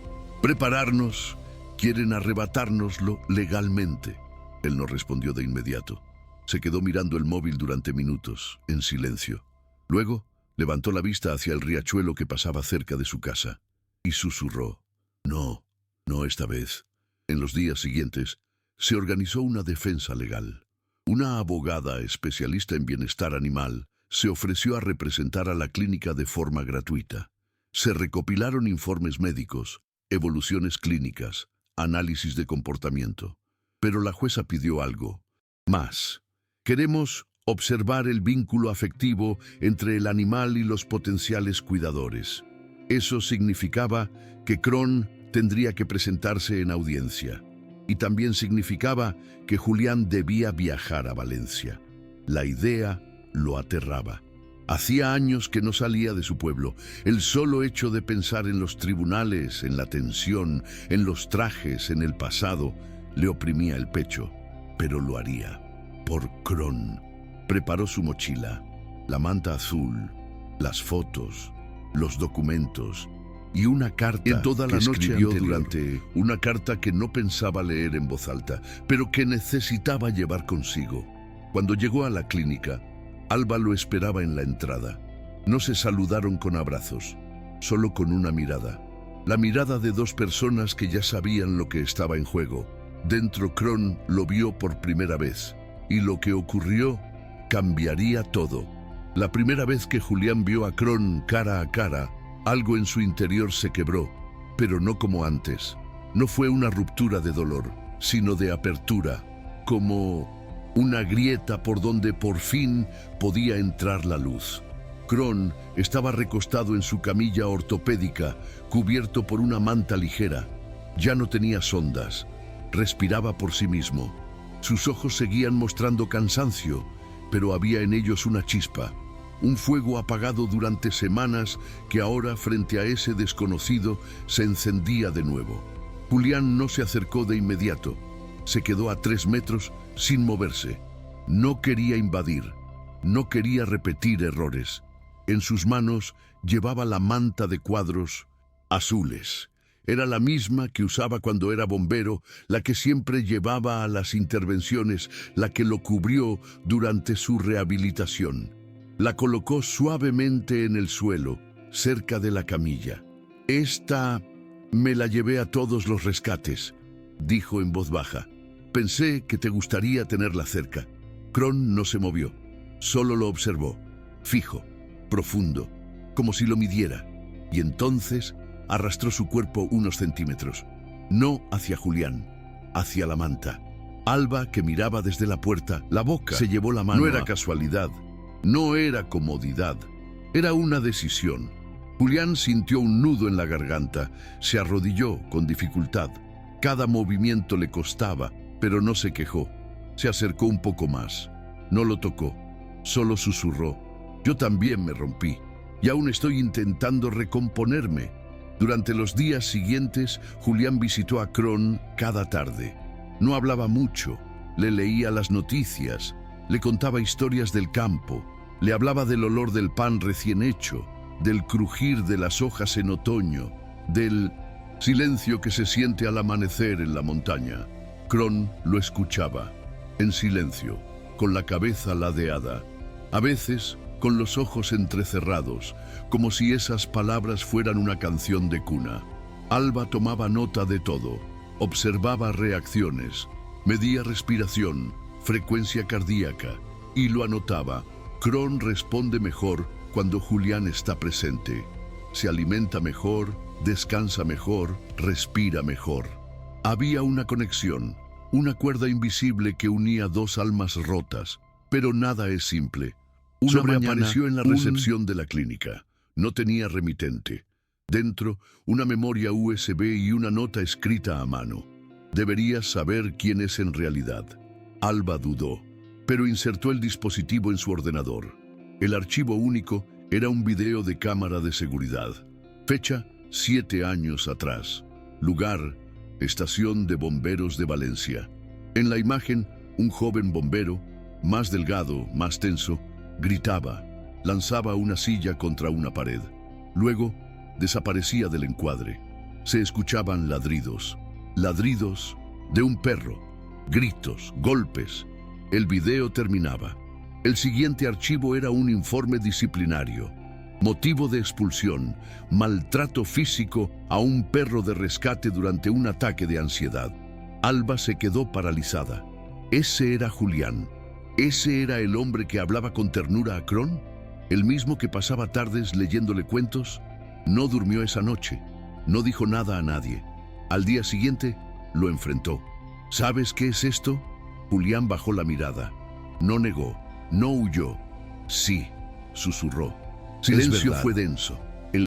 prepararnos, quieren arrebatárnoslo legalmente». Él no respondió de inmediato. Se quedó mirando el móvil durante minutos, en silencio. Luego, levantó la vista hacia el riachuelo que pasaba cerca de su casa y susurró: «No, no esta vez». En los días siguientes, se organizó una defensa legal. Una abogada especialista en bienestar animal se ofreció a representar a la clínica de forma gratuita. Se recopilaron informes médicos, evoluciones clínicas, análisis de comportamiento. Pero la jueza pidió algo más. Queremos observar el vínculo afectivo entre el animal y los potenciales cuidadores. Eso significaba que Kron tendría que presentarse en audiencia. Y también significaba que Julián debía viajar a Valencia. La idea lo aterraba. Hacía años que no salía de su pueblo. El solo hecho de pensar en los tribunales, en la tensión, en los trajes, en el pasado, le oprimía el pecho. Pero lo haría. Por Kron. Preparó su mochila, la manta azul, las fotos, los documentos y una carta En toda la que noche escribió anterior. durante una carta que no pensaba leer en voz alta, pero que necesitaba llevar consigo. Cuando llegó a la clínica, Alba lo esperaba en la entrada. No se saludaron con abrazos, solo con una mirada. La mirada de dos personas que ya sabían lo que estaba en juego. Dentro, Kron lo vio por primera vez, y lo que ocurrió cambiaría todo. La primera vez que Julián vio a Kron cara a cara, algo en su interior se quebró, pero no como antes. No fue una ruptura de dolor, sino de apertura, como una grieta por donde por fin podía entrar la luz. Kron estaba recostado en su camilla ortopédica, cubierto por una manta ligera. Ya no tenía sondas, respiraba por sí mismo. Sus ojos seguían mostrando cansancio, pero había en ellos una chispa, un fuego apagado durante semanas que ahora, frente a ese desconocido, se encendía de nuevo. Julián no se acercó de inmediato. Se quedó a 3 metros sin moverse. No quería invadir, no quería repetir errores. En sus manos llevaba la manta de cuadros azules. Era la misma que usaba cuando era bombero, la que siempre llevaba a las intervenciones, la que lo cubrió durante su rehabilitación. La colocó suavemente en el suelo, cerca de la camilla. Esta me la llevé a todos los rescates, dijo en voz baja. Pensé que te gustaría tenerla cerca. Kron no se movió, solo lo observó, fijo, profundo, como si lo midiera. Y entonces arrastró su cuerpo unos centímetros, no hacia Julián, hacia la manta. Alba, que miraba desde la puerta, la boca, se llevó la mano. No era casualidad, no era comodidad, era una decisión. Julián sintió un nudo en la garganta, se arrodilló con dificultad. Cada movimiento le costaba, pero no se quejó. Se acercó un poco más. No lo tocó, solo susurró. Yo también me rompí, y aún estoy intentando recomponerme. Durante los días siguientes, Julián visitó a Kron cada tarde. No hablaba mucho, le leía las noticias, le contaba historias del campo, le hablaba del olor del pan recién hecho, del crujir de las hojas en otoño, del silencio que se siente al amanecer en la montaña. Kron lo escuchaba, en silencio, con la cabeza ladeada, a veces con los ojos entrecerrados, como si esas palabras fueran una canción de cuna. Alba tomaba nota de todo, observaba reacciones, medía respiración, frecuencia cardíaca, y lo anotaba. Kron responde mejor cuando Julián está presente. Se alimenta mejor, descansa mejor, respira mejor. Había una conexión, una cuerda invisible que unía dos almas rotas, pero nada es simple. Una mañana apareció en la recepción de la clínica. No tenía remitente. Dentro, una memoria USB y una nota escrita a mano. Deberías saber quién es en realidad. Alba dudó, pero insertó el dispositivo en su ordenador. El archivo único era un video de cámara de seguridad. Fecha, 7 años atrás. Lugar, Estación de Bomberos de Valencia. En la imagen, un joven bombero, más delgado, más tenso, gritaba, lanzaba una silla contra una pared. Luego, desaparecía del encuadre. Se escuchaban ladridos. Ladridos de un perro. Gritos, golpes. El video terminaba. El siguiente archivo era un informe disciplinario. Motivo de expulsión, maltrato físico a un perro de rescate durante un ataque de ansiedad. Alba se quedó paralizada. Ese era Julián. ¿Ese era el hombre que hablaba con ternura a Kron? ¿El mismo que pasaba tardes leyéndole cuentos? No durmió esa noche, no dijo nada a nadie. Al día siguiente, lo enfrentó. ¿Sabes qué es esto? Julián bajó la mirada. No negó, no huyó. Sí, susurró. Silencio fue denso,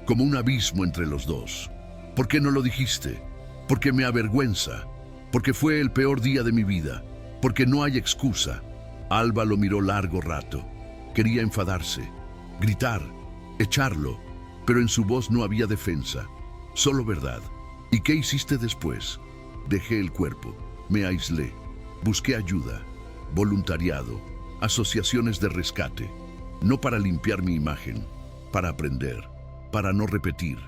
como un abismo entre los dos. ¿Por qué no lo dijiste? Porque me avergüenza. Porque fue el peor día de mi vida. Porque no hay excusa. Alba lo miró largo rato. Quería enfadarse, gritar, echarlo, pero en su voz no había defensa, solo verdad. ¿Y qué hiciste después? Dejé el cuerpo, me aislé, busqué ayuda, voluntariado, asociaciones de rescate, no para limpiar mi imagen, para aprender, para no repetir,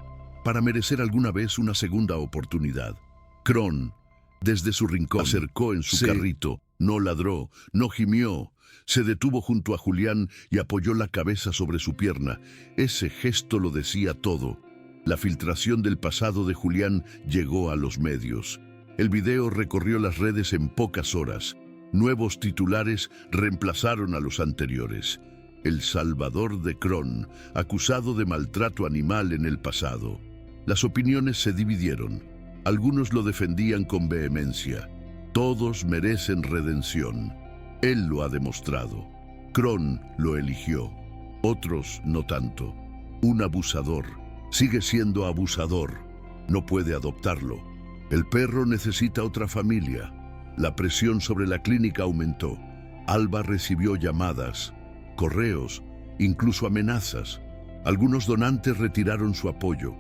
para merecer alguna vez una segunda oportunidad. Kron, desde su rincón, acercó en su carrito, no ladró, no gimió. Se detuvo junto a Julián y apoyó la cabeza sobre su pierna. Ese gesto lo decía todo. La filtración del pasado de Julián llegó a los medios. El video recorrió las redes en pocas horas. Nuevos titulares reemplazaron a los anteriores. El salvador de Kron, acusado de maltrato animal en el pasado. Las opiniones se dividieron. Algunos lo defendían con vehemencia. Todos merecen redención. Él lo ha demostrado. Kron lo eligió. Otros no tanto. Un abusador. Sigue siendo abusador. No puede adoptarlo. El perro necesita otra familia. La presión sobre la clínica aumentó. Alba recibió llamadas, correos, incluso amenazas. Algunos donantes retiraron su apoyo.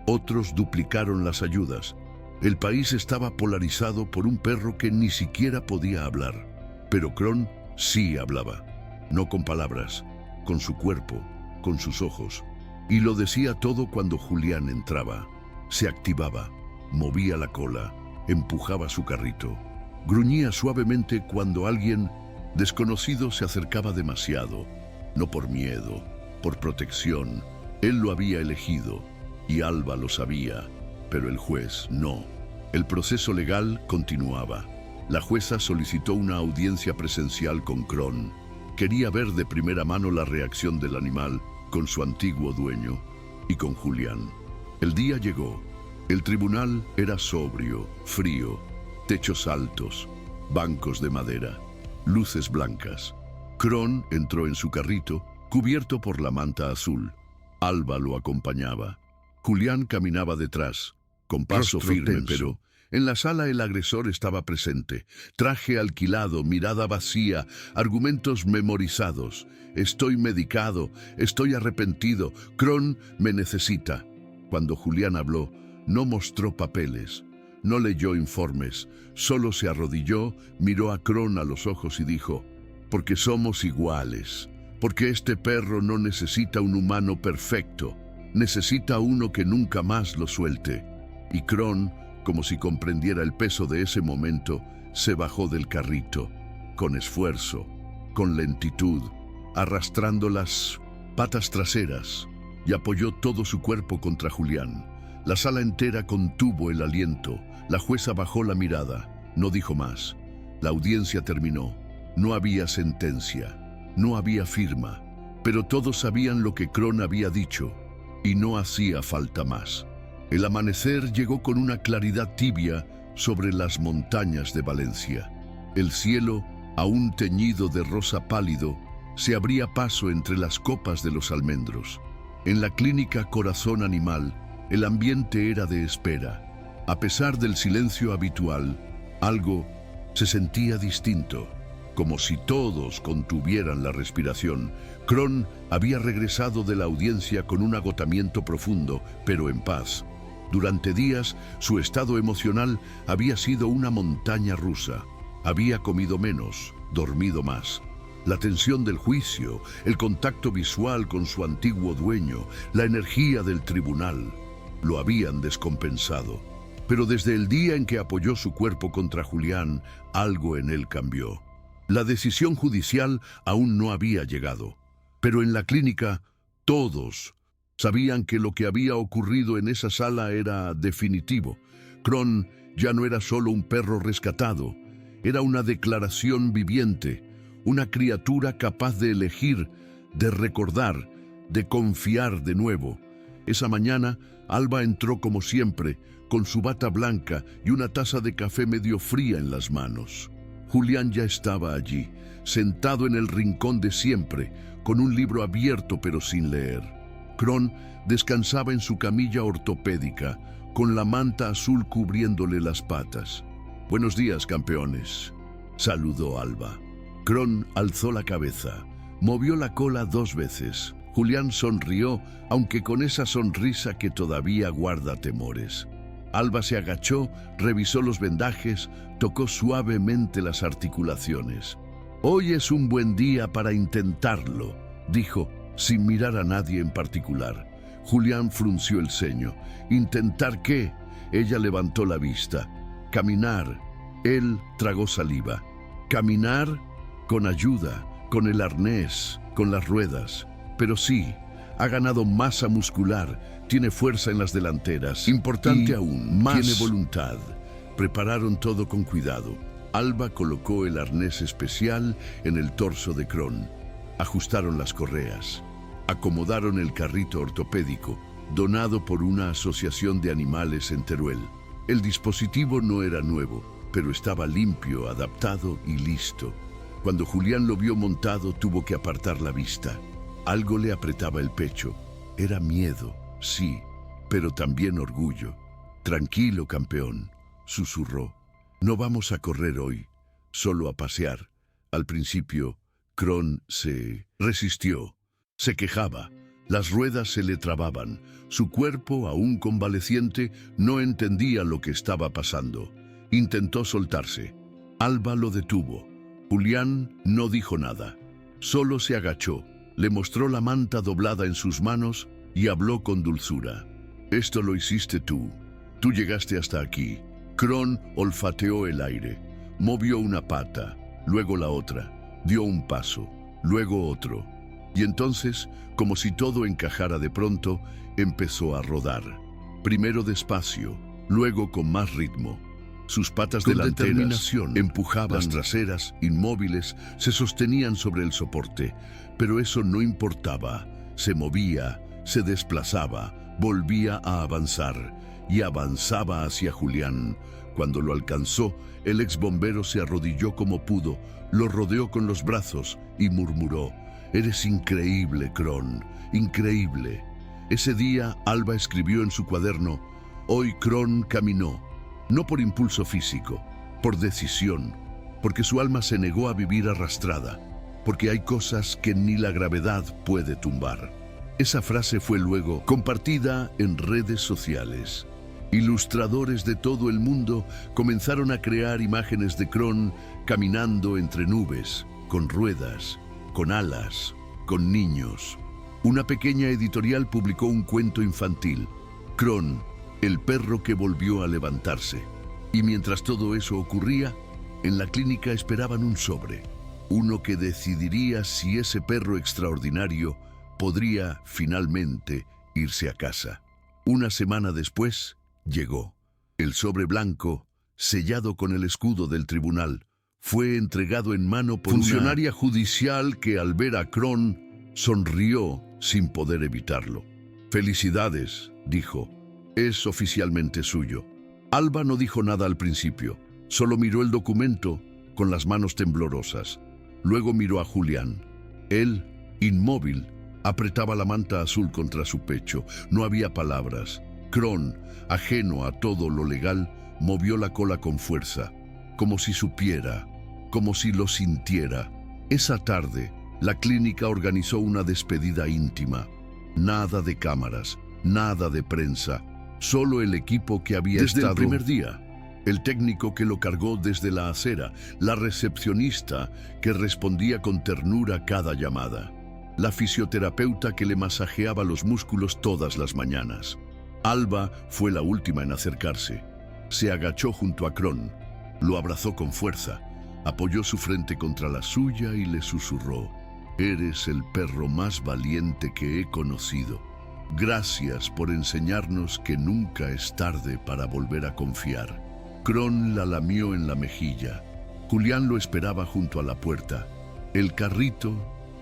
Otros duplicaron las ayudas. El país estaba polarizado por un perro que ni siquiera podía hablar. Pero Kron sí hablaba, no con palabras, con su cuerpo, con sus ojos. Y lo decía todo cuando Julián entraba. Se activaba, movía la cola, empujaba su carrito. Gruñía suavemente cuando alguien desconocido se acercaba demasiado. No por miedo, por protección. Él lo había elegido y Alba lo sabía, pero el juez no. El proceso legal continuaba. La jueza solicitó una audiencia presencial con Kron. Quería ver de primera mano la reacción del animal con su antiguo dueño y con Julián. El día llegó. El tribunal era sobrio, frío, techos altos, bancos de madera, luces blancas. Kron entró en su carrito, cubierto por la manta azul. Alba lo acompañaba. Julián caminaba detrás, con paso firme, pero en la sala el agresor estaba presente. Traje alquilado, mirada vacía, argumentos memorizados. Estoy medicado, estoy arrepentido, Kron me necesita. Cuando Julián habló, no mostró papeles, no leyó informes, solo se arrodilló, miró a Kron a los ojos y dijo: porque somos iguales, porque este perro no necesita un humano perfecto, necesita uno que nunca más lo suelte. Y Kron, como si comprendiera el peso de ese momento, se bajó del carrito, con esfuerzo, con lentitud, arrastrando las patas traseras, y apoyó todo su cuerpo contra Julián. La sala entera contuvo el aliento. La jueza bajó la mirada, no dijo más. La audiencia terminó. No había sentencia, no había firma, pero todos sabían lo que Kron había dicho, y no hacía falta más. El amanecer llegó con una claridad tibia sobre las montañas de Valencia. El cielo, aún teñido de rosa pálido, se abría paso entre las copas de los almendros. En la clínica Corazón Animal, el ambiente era de espera. A pesar del silencio habitual, algo se sentía distinto, como si todos contuvieran la respiración. Kron había regresado de la audiencia con un agotamiento profundo, pero en paz. Durante días, su estado emocional había sido una montaña rusa. Había comido menos, dormido más. La tensión del juicio, el contacto visual con su antiguo dueño, la energía del tribunal, lo habían descompensado. Pero desde el día en que apoyó su cuerpo contra Julián, algo en él cambió. La decisión judicial aún no había llegado. Pero en la clínica, todos sabían que lo que había ocurrido en esa sala era definitivo. Kron ya no era solo un perro rescatado, era una declaración viviente, una criatura capaz de elegir, de recordar, de confiar de nuevo. Esa mañana, Alba entró como siempre, con su bata blanca y una taza de café medio fría en las manos. Julián ya estaba allí, sentado en el rincón de siempre, con un libro abierto pero sin leer. Kron descansaba en su camilla ortopédica, con la manta azul cubriéndole las patas. «Buenos días, campeones», saludó Alba. Kron alzó la cabeza, movió la cola 2 veces. Julián sonrió, aunque con esa sonrisa que todavía guarda temores. Alba se agachó, revisó los vendajes, tocó suavemente las articulaciones. «Hoy es un buen día para intentarlo», dijo, sin mirar a nadie en particular. Julián frunció el ceño. «¿Intentar qué?». Ella levantó la vista. «Caminar». Él tragó saliva. «Caminar con ayuda, con el arnés, con las ruedas. Pero sí, ha ganado masa muscular, tiene fuerza en las delanteras. Importante aún, tiene voluntad». Prepararon todo con cuidado. Alba colocó el arnés especial en el torso de Kron. Ajustaron las correas. Acomodaron el carrito ortopédico, donado por una asociación de animales en Teruel. El dispositivo no era nuevo, pero estaba limpio, adaptado y listo. Cuando Julián lo vio montado, tuvo que apartar la vista. Algo le apretaba el pecho. Era miedo, sí, pero también orgullo. «Tranquilo, campeón», susurró. «No vamos a correr hoy, solo a pasear». Al principio, Kron se resistió. Se quejaba. Las ruedas se le trababan. Su cuerpo, aún convaleciente, no entendía lo que estaba pasando. Intentó soltarse. Alba lo detuvo. Julián no dijo nada. Solo se agachó, le mostró la manta doblada en sus manos y habló con dulzura. «Esto lo hiciste tú. Tú llegaste hasta aquí». Kron olfateó el aire. Movió una pata, luego la otra. Dio un paso, luego otro. Y entonces, como si todo encajara de pronto, empezó a rodar. Primero despacio, luego con más ritmo. Sus patas delanteras empujaban, las traseras, inmóviles, se sostenían sobre el soporte. Pero eso no importaba. Se movía, se desplazaba, volvía a avanzar. Y avanzaba hacia Julián. Cuando lo alcanzó, el exbombero se arrodilló como pudo, lo rodeó con los brazos y murmuró: «Eres increíble, Kron, increíble». Ese día, Alba escribió en su cuaderno: «Hoy Kron caminó, no por impulso físico, por decisión, porque su alma se negó a vivir arrastrada, porque hay cosas que ni la gravedad puede tumbar». Esa frase fue luego compartida en redes sociales. Ilustradores de todo el mundo comenzaron a crear imágenes de Kron caminando entre nubes, con ruedas, con alas, con niños. Una pequeña editorial publicó un cuento infantil, Kron, el perro que volvió a levantarse. Y mientras todo eso ocurría, en la clínica esperaban un sobre, uno que decidiría si ese perro extraordinario podría finalmente irse a casa. Una semana después, llegó. El sobre blanco, sellado con el escudo del tribunal, fue entregado en mano por una funcionaria judicial que, al ver a Kron, sonrió sin poder evitarlo. «Felicidades», dijo. «Es oficialmente suyo». Alba no dijo nada al principio, solo miró el documento con las manos temblorosas. Luego miró a Julián. Él, inmóvil, apretaba la manta azul contra su pecho. No había palabras. Kron, ajeno a todo lo legal, movió la cola con fuerza, como si supiera, como si lo sintiera. Esa tarde, la clínica organizó una despedida íntima. Nada de cámaras, nada de prensa, solo el equipo que había estado desde el primer día. El técnico que lo cargó desde la acera, la recepcionista que respondía con ternura cada llamada, la fisioterapeuta que le masajeaba los músculos todas las mañanas. Alba fue la última en acercarse. Se agachó junto a Kron, lo abrazó con fuerza, apoyó su frente contra la suya y le susurró: «Eres el perro más valiente que he conocido. Gracias por enseñarnos que nunca es tarde para volver a confiar». Kron la lamió en la mejilla. Julián lo esperaba junto a la puerta. El carrito...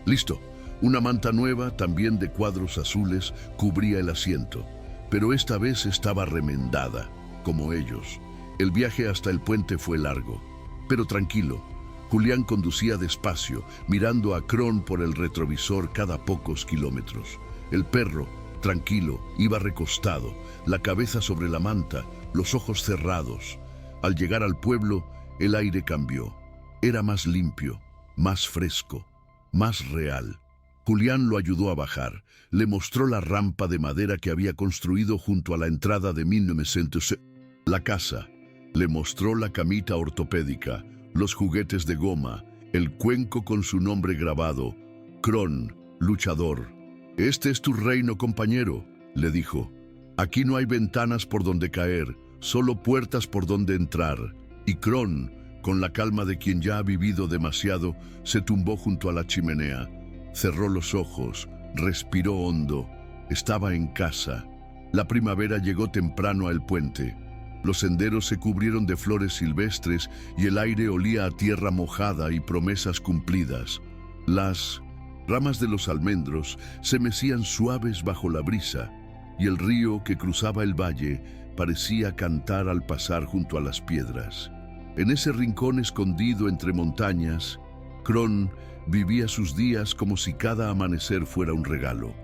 «Listo, Una manta nueva, también de cuadros azules, cubría el asiento, pero esta vez estaba remendada, como ellos. El viaje hasta el puente fue largo, pero tranquilo. Julián conducía despacio, mirando a Kron por el retrovisor cada pocos kilómetros. El perro, tranquilo, iba recostado, la cabeza sobre la manta, los ojos cerrados. Al llegar al pueblo, el aire cambió. Era más limpio, más fresco, más real. Julián lo ayudó a bajar. Le mostró la rampa de madera que había construido junto a la entrada de 1900. La casa. Le mostró la camita ortopédica, los juguetes de goma, el cuenco con su nombre grabado. Kron, luchador. «Este es tu reino, compañero», le dijo. «Aquí no hay ventanas por donde caer, solo puertas por donde entrar». Y Kron, con la calma de quien ya ha vivido demasiado, se tumbó junto a la chimenea. Cerró los ojos, respiró hondo. Estaba en casa. La primavera llegó temprano al puente. Los senderos se cubrieron de flores silvestres y el aire olía a tierra mojada y promesas cumplidas. Las ramas de los almendros se mecían suaves bajo la brisa y el río que cruzaba el valle parecía cantar al pasar junto a las piedras. En ese rincón escondido entre montañas, Kron vivía sus días como si cada amanecer fuera un regalo.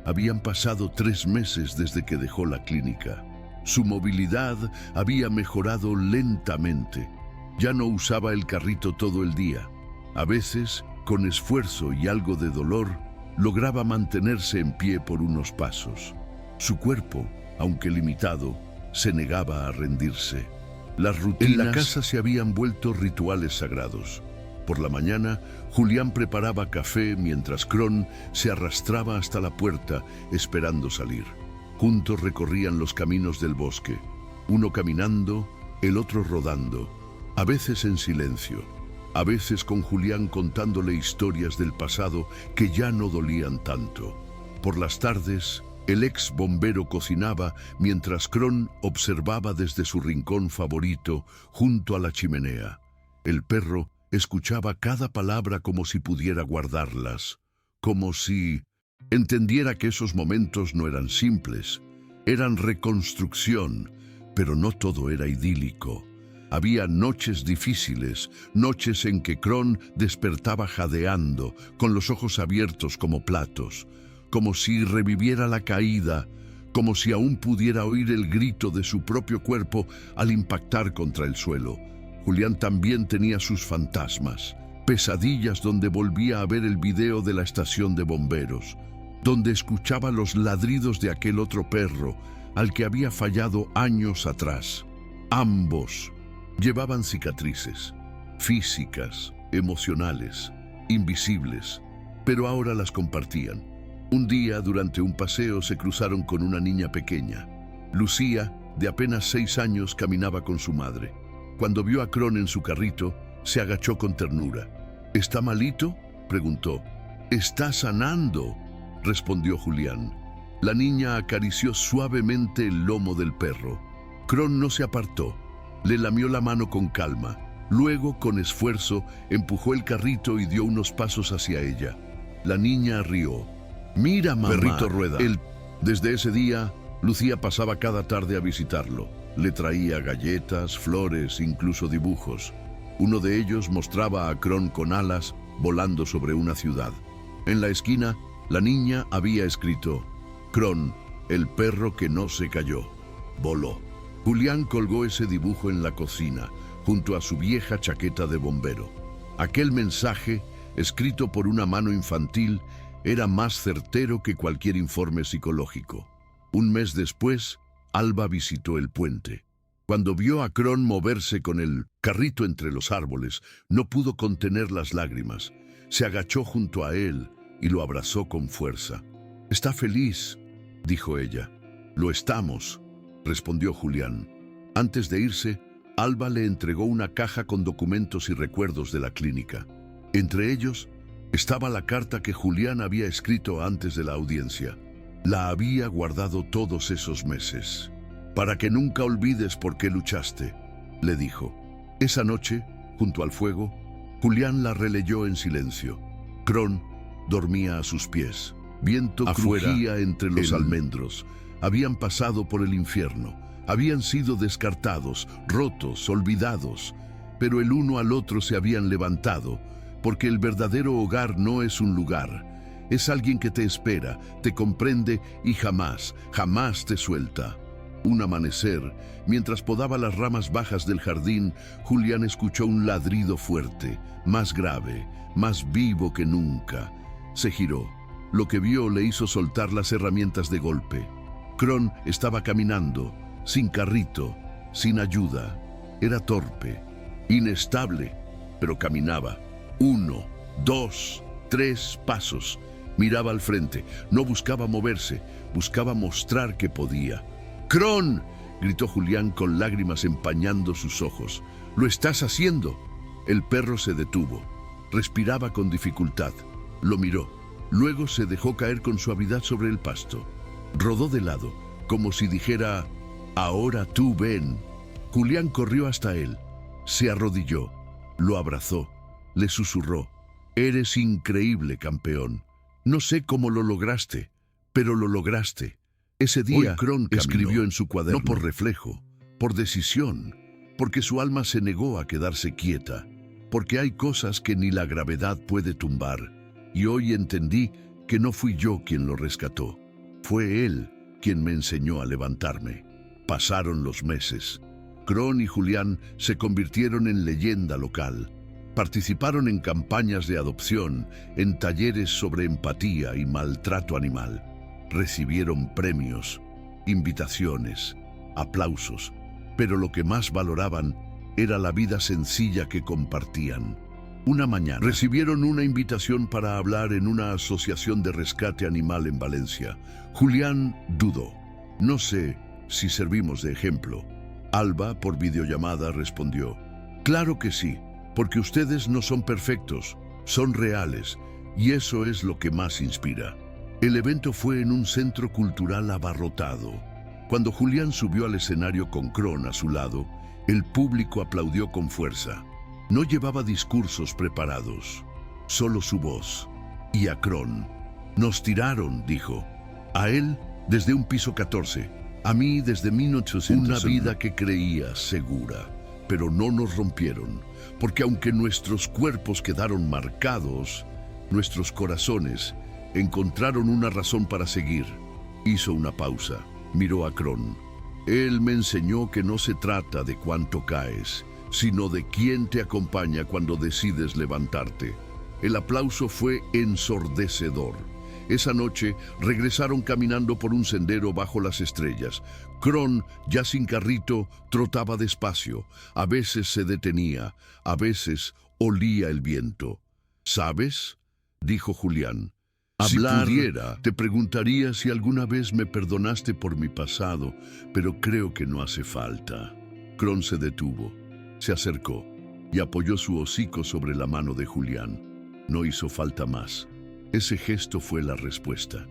Habían pasado 3 meses desde que dejó la clínica. Su movilidad había mejorado lentamente. Ya no usaba el carrito todo el día. A veces, con esfuerzo y algo de dolor, lograba mantenerse en pie por unos pasos. Su cuerpo, aunque limitado, se negaba a rendirse. Las rutinas en la casa se habían vuelto rituales sagrados. Por la mañana, Julián preparaba café mientras Kron se arrastraba hasta la puerta esperando salir. Juntos recorrían los caminos del bosque, uno caminando, el otro rodando, a veces en silencio, a veces con Julián contándole historias del pasado que ya no dolían tanto. Por las tardes, el ex bombero cocinaba mientras Kron observaba desde su rincón favorito junto a la chimenea. El perro escuchaba cada palabra como si pudiera guardarlas, como si entendiera que esos momentos no eran simples, eran reconstrucción, pero no todo era idílico. Había noches difíciles, noches en que Kron despertaba jadeando, con los ojos abiertos como platos, como si reviviera la caída, como si aún pudiera oír el grito de su propio cuerpo al impactar contra el suelo. Julián también tenía sus fantasmas, pesadillas donde volvía a ver el video de la estación de bomberos, donde escuchaba los ladridos de aquel otro perro al que había fallado años atrás. Ambos llevaban cicatrices, físicas, emocionales, invisibles, pero ahora las compartían. Un día, durante un paseo, se cruzaron con una niña pequeña. Lucía, de apenas 6 años, caminaba con su madre. Cuando vio a Kron en su carrito, se agachó con ternura. «¿Está malito?», preguntó. «Está sanando», respondió Julián. La niña acarició suavemente el lomo del perro. Kron no se apartó. Le lamió la mano con calma. Luego, con esfuerzo, empujó el carrito y dio unos pasos hacia ella. La niña rió. «Mira, mamá, perrito rueda». Desde ese día, Lucía pasaba cada tarde a visitarlo. Le traía galletas, flores, incluso dibujos. Uno de ellos mostraba a Kron con alas volando sobre una ciudad. En la esquina, la niña había escrito: «Kron, el perro que no se cayó, voló». Julián colgó ese dibujo en la cocina, junto a su vieja chaqueta de bombero. Aquel mensaje, escrito por una mano infantil, era más certero que cualquier informe psicológico. Un mes después, Alba visitó el puente. Cuando vio a Kron moverse con el carrito entre los árboles, no pudo contener las lágrimas. Se agachó junto a él y lo abrazó con fuerza. «¿Está feliz?», dijo ella. «Lo estamos», respondió Julián. Antes de irse, Alba le entregó una caja con documentos y recuerdos de la clínica. Entre ellos estaba la carta que Julián había escrito antes de la audiencia. La había guardado todos esos meses. «Para que nunca olvides por qué luchaste», le dijo. Esa noche, junto al fuego, Julián la releyó en silencio. Kron dormía a sus pies. Viento Afuera, crujía entre los almendros. Habían pasado por el infierno. Habían sido descartados, rotos, olvidados. Pero el uno al otro se habían levantado, porque el verdadero hogar no es un lugar. Es alguien que te espera, te comprende y jamás, jamás te suelta. Un amanecer, mientras podaba las ramas bajas del jardín, Julián escuchó un ladrido fuerte, más grave, más vivo que nunca. Se giró. Lo que vio le hizo soltar las herramientas de golpe. Kron estaba caminando, sin carrito, sin ayuda. Era torpe, inestable, pero caminaba. 1, 2, 3 pasos. Miraba al frente, no buscaba moverse, buscaba mostrar que podía. ¡Kron!, gritó Julián con lágrimas empañando sus ojos. ¡Lo estás haciendo! El perro se detuvo. Respiraba con dificultad. Lo miró. Luego se dejó caer con suavidad sobre el pasto. Rodó de lado, como si dijera: «Ahora tú ven». Julián corrió hasta él. Se arrodilló. Lo abrazó. Le susurró: «Eres increíble, campeón. No sé cómo lo lograste, pero lo lograste». Ese día, Kron escribió en su cuaderno, no por reflejo, por decisión, porque su alma se negó a quedarse quieta, porque hay cosas que ni la gravedad puede tumbar, y hoy entendí que no fui yo quien lo rescató. Fue él quien me enseñó a levantarme. Pasaron los meses. Kron y Julián se convirtieron en leyenda local. Participaron en campañas de adopción, en talleres sobre empatía y maltrato animal. Recibieron premios, invitaciones, aplausos, pero lo que más valoraban era la vida sencilla que compartían. Una mañana recibieron una invitación para hablar en una asociación de rescate animal en Valencia. Julián dudó. «No sé si servimos de ejemplo». Alba, por videollamada, respondió: «Claro que sí, porque ustedes no son perfectos, son reales, y eso es lo que más inspira». El evento fue en un centro cultural abarrotado. Cuando Julián subió al escenario con Kron a su lado, el público aplaudió con fuerza. No llevaba discursos preparados, solo su voz. Y a Kron: «Nos tiraron», dijo. A él desde un piso 14, a mí desde 1800. Una vida que creía segura, pero no nos rompieron, porque aunque nuestros cuerpos quedaron marcados, nuestros corazones encontraron una razón para seguir. Hizo una pausa, miró a Kron. Él me enseñó que no se trata de cuánto caes, sino de quién te acompaña cuando decides levantarte. El aplauso fue ensordecedor. Esa noche regresaron caminando por un sendero bajo las estrellas. Kron, ya sin carrito, trotaba despacio. A veces se detenía, a veces olía el viento. «¿Sabes?», dijo Julián. «Si pudiera, te preguntaría si alguna vez me perdonaste por mi pasado, pero creo que no hace falta». Kron se detuvo, se acercó y apoyó su hocico sobre la mano de Julián. No hizo falta más. Ese gesto fue la respuesta.